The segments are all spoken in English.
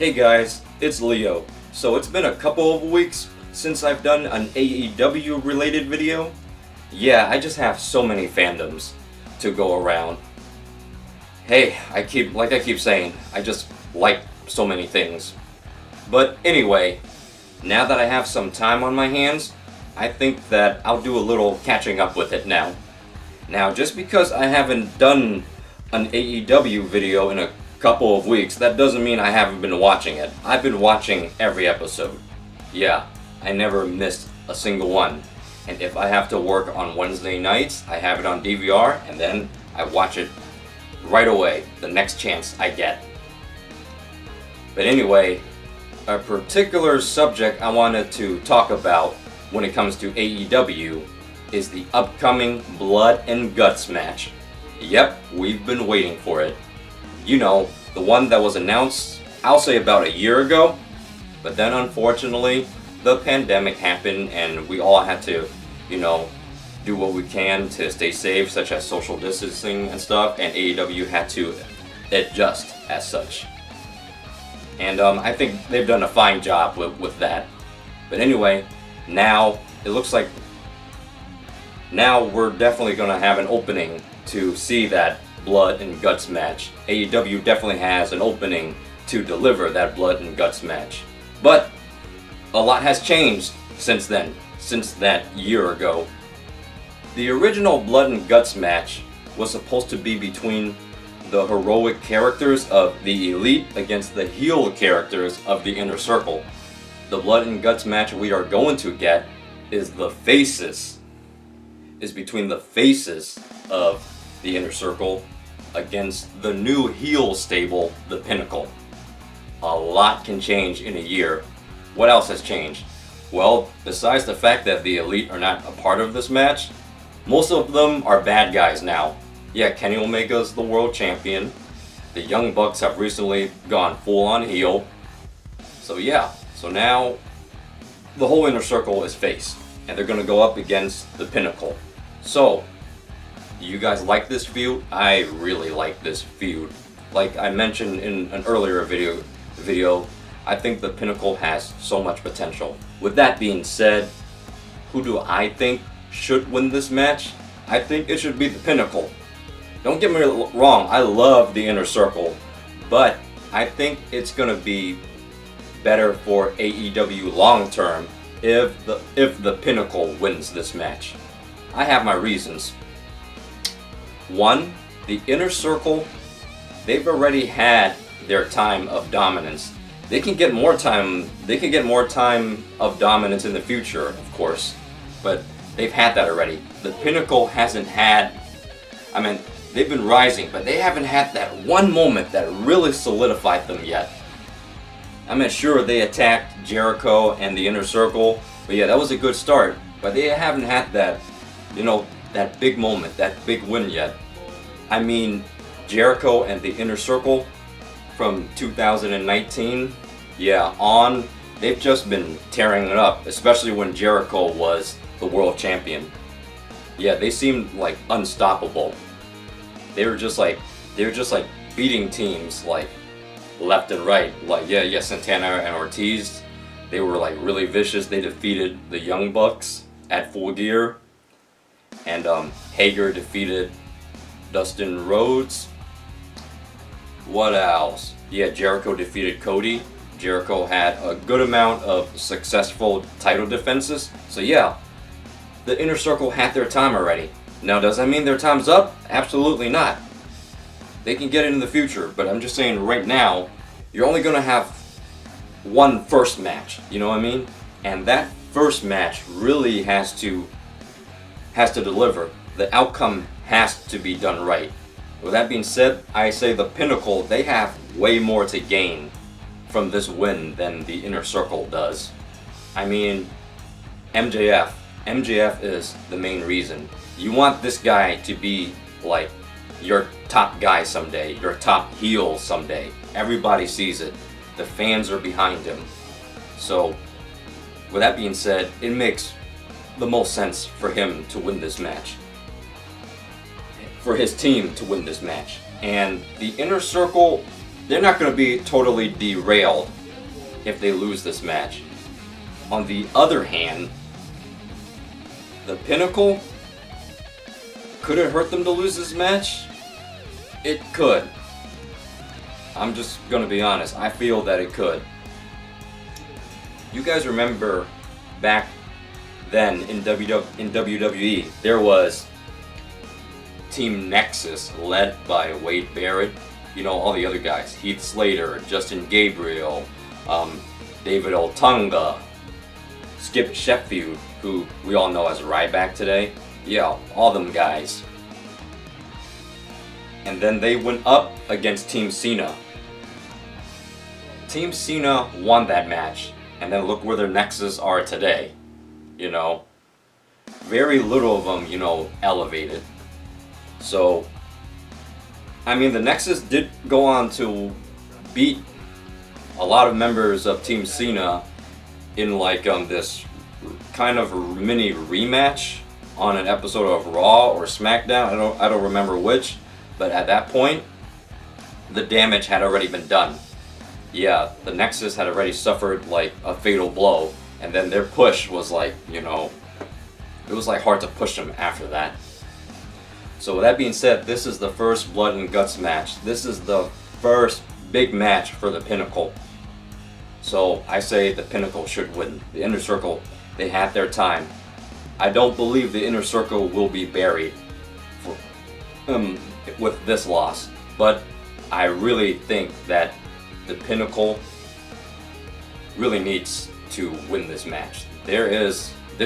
Hey guys, it's Leo. So it's been a couple of weeks since I've done an AEW related video. Yeah, I just have so many fandoms to go around. Hey, I keep saying, I just like so many things. But anyway, now that I have some time on my hands, I think that I'll do a little catching up with it now. Now, just because I haven't done an AEW video in a couple of weeks, that doesn't mean I haven't been watching it. I've been watching every episode. Yeah, I never missed a single one. And if I have to work on Wednesday nights, I have it on DVR and then I watch it right away, the next chance I get. But anyway, a particular subject I wanted to talk about when it comes to AEW is the upcoming Blood and Guts match. Yep, we've been waiting for it. You know, the one that was announced, I'll say about a year ago, but then unfortunately, the pandemic happened and we all had to, do what we can to stay safe, such as social distancing and stuff, and AEW had to adjust as such. And I think they've done a fine job with that. But anyway, now it looks like now we're definitely going to have an opening to see that Blood and Guts match. AEW definitely has an opening to deliver that Blood and Guts match. But a lot has changed since then, since that year ago. The original Blood and Guts match was supposed to be between the heroic characters of the Elite against the heel characters of the Inner Circle. The Blood and Guts match we are going to get is between the faces of the Inner Circle against the new heel stable, the Pinnacle. A lot can change in a year. What else has changed? Well, besides the fact that the Elite are not a part of this match, most of them are bad guys now. Yeah, Kenny Omega's the world champion. The Young Bucks have recently gone full on heel. So yeah, so now the whole Inner Circle is face, and they're gonna go up against the Pinnacle. So, do you guys like this feud? I really like this feud. Like I mentioned in an earlier video, I think the Pinnacle has so much potential. With that being said, who do I think should win this match? I think it should be the Pinnacle. Don't get me wrong, I love the Inner Circle, but I think it's gonna be better for AEW long term if the Pinnacle wins this match. I have my reasons. One, the Inner Circle, they've already had their time of dominance. They can get more time of dominance in the future, of course, but they've had that already. The Pinnacle hasn't had, they've been rising, but they haven't had that one moment that really solidified them yet. Sure, they attacked Jericho and the Inner Circle, but yeah, that was a good start, but they haven't had that, that big moment, that big win yet. Jericho and the Inner Circle from 2019, they've just been tearing it up, especially when Jericho was the world champion. Yeah, they seemed like unstoppable. They were just like beating teams like left and right. Like Santana and Ortiz, they were like really vicious. They defeated the Young Bucks at Full Gear, and Hager defeated Dustin Rhodes. What else? Yeah, Jericho defeated Cody. Jericho had a good amount of successful title defenses. So yeah, the Inner Circle had their time already. Now, does that mean their time's up? Absolutely not. They can get it in the future, but I'm just saying right now, you're only gonna have one first match, you know what I mean? And that first match really has to deliver. The outcome has to be done right. With that being said, I say the Pinnacle, they have way more to gain from this win than the Inner Circle does. MJF is the main reason. You want this guy to be like your top guy someday, your top heel someday. Everybody sees it. The fans are behind him. So, with that being said, it makes the most sense for him to win this match. For his team to win this match. And the Inner Circle, they're not going to be totally derailed if they lose this match. On the other hand, the Pinnacle, could it hurt them to lose this match? It could. I'm just going to be honest. I feel that it could. You guys remember back then in WWE, there was Team Nexus led by Wade Barrett. You know, all the other guys. Heath Slater, Justin Gabriel, David Otunga, Skip Sheffield, who we all know as Ryback today. Yeah, all them guys. And then they went up against Team Cena. Team Cena won that match, and then look where their Nexus are today. You know, very little of them, you know, elevated. So, I mean, the Nexus did go on to beat a lot of members of Team Cena in like this kind of mini rematch on an episode of Raw or SmackDown. I don't remember which, but at that point, the damage had already been done. Yeah, the Nexus had already suffered like a fatal blow, and then their push was like, you know, it was like hard to push them after that. So with that being said, this is the first Blood and Guts match. This is the first big match for the Pinnacle. So I say the Pinnacle should win. The Inner Circle, they had their time. I don't believe the Inner Circle will be buried with this loss, but I really think that the Pinnacle really needs to win this match. There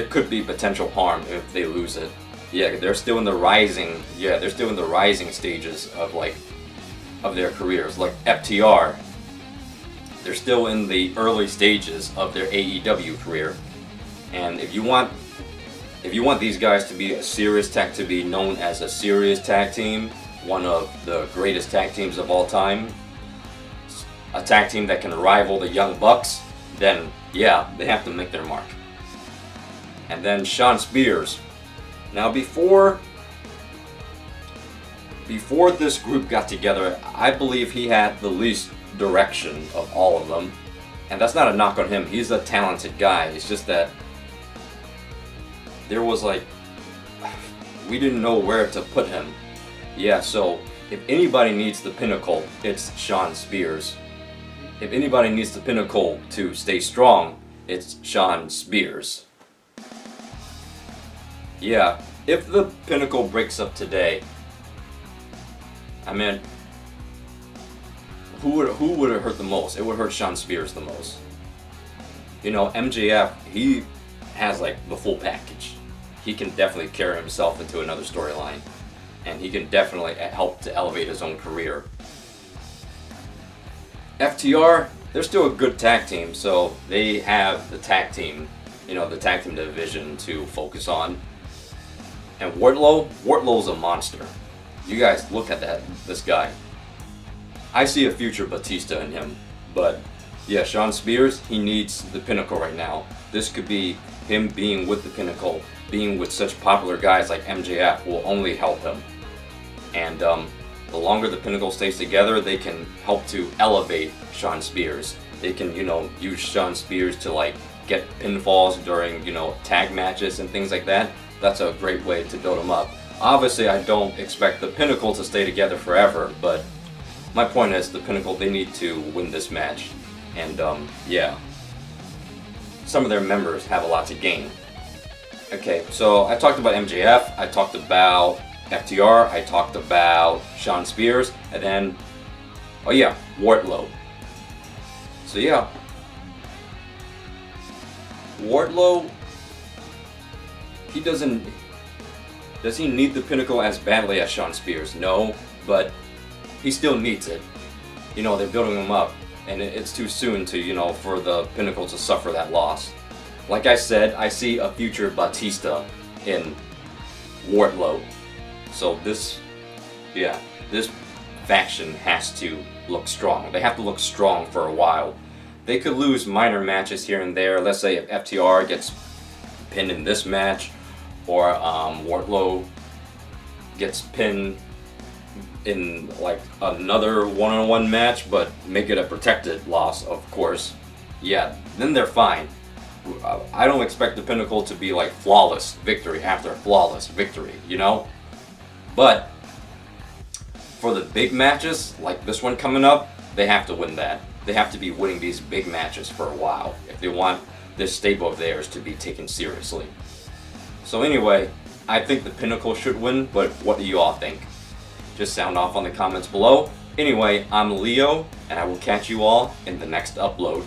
could be potential harm if they lose it. Yeah, they're still in the rising. Yeah, they're still in the rising stages of their careers. Like FTR, they're still in the early stages of their AEW career. And if you want these guys to be known as a serious tag team, one of the greatest tag teams of all time, a tag team that can rival the Young Bucks, then yeah, they have to make their mark. And then Shawn Spears. Now before this group got together, I believe he had the least direction of all of them. And that's not a knock on him. He's a talented guy. It's just that there was like, we didn't know where to put him. Yeah, so if anybody needs the Pinnacle, it's Shawn Spears. If anybody needs the Pinnacle to stay strong, it's Shawn Spears. Yeah, if the Pinnacle breaks up today, I mean, who would it hurt the most? It would hurt Shawn Spears the most. You know, MJF, he has like the full package. He can definitely carry himself into another storyline, and he can definitely help to elevate his own career. FTR, they're still a good tag team, so they have the tag team, you know, the tag team division to focus on. And Wardlow's a monster. You guys look at this guy. I see a future Batista in him, but yeah, Shawn Spears, he needs the Pinnacle right now. This could be him being with the Pinnacle, being with such popular guys like MJF will only help him. And the longer the Pinnacle stays together, they can help to elevate Shawn Spears. They can, you know, use Shawn Spears to like get pinfalls during, you know, tag matches and things like that. That's a great way to build him up. Obviously, I don't expect the Pinnacle to stay together forever, but my point is the Pinnacle, they need to win this match. And yeah, some of their members have a lot to gain. Okay, so I talked about MJF, I talked about FTR, I talked about Shawn Spears, and then, oh yeah, Wardlow. So yeah, Wardlow, does he need the Pinnacle as badly as Shawn Spears? No, but he still needs it. You know, they're building him up, and it's too soon to, you know, for the Pinnacle to suffer that loss. Like I said, I see a future Batista in Wardlow. So this faction has to look strong. They have to look strong for a while. They could lose minor matches here and there. Let's say if FTR gets pinned in this match, or Wardlow gets pinned in like another one-on-one match, but make it a protected loss, of course, yeah, then they're fine. I don't expect the Pinnacle to be like flawless victory after flawless victory, you know? But for the big matches, like this one coming up, they have to win that. They have to be winning these big matches for a while if they want this stable of theirs to be taken seriously. So anyway, I think the Pinnacle should win, but what do you all think? Just sound off on the comments below. Anyway, I'm Leo, and I will catch you all in the next upload.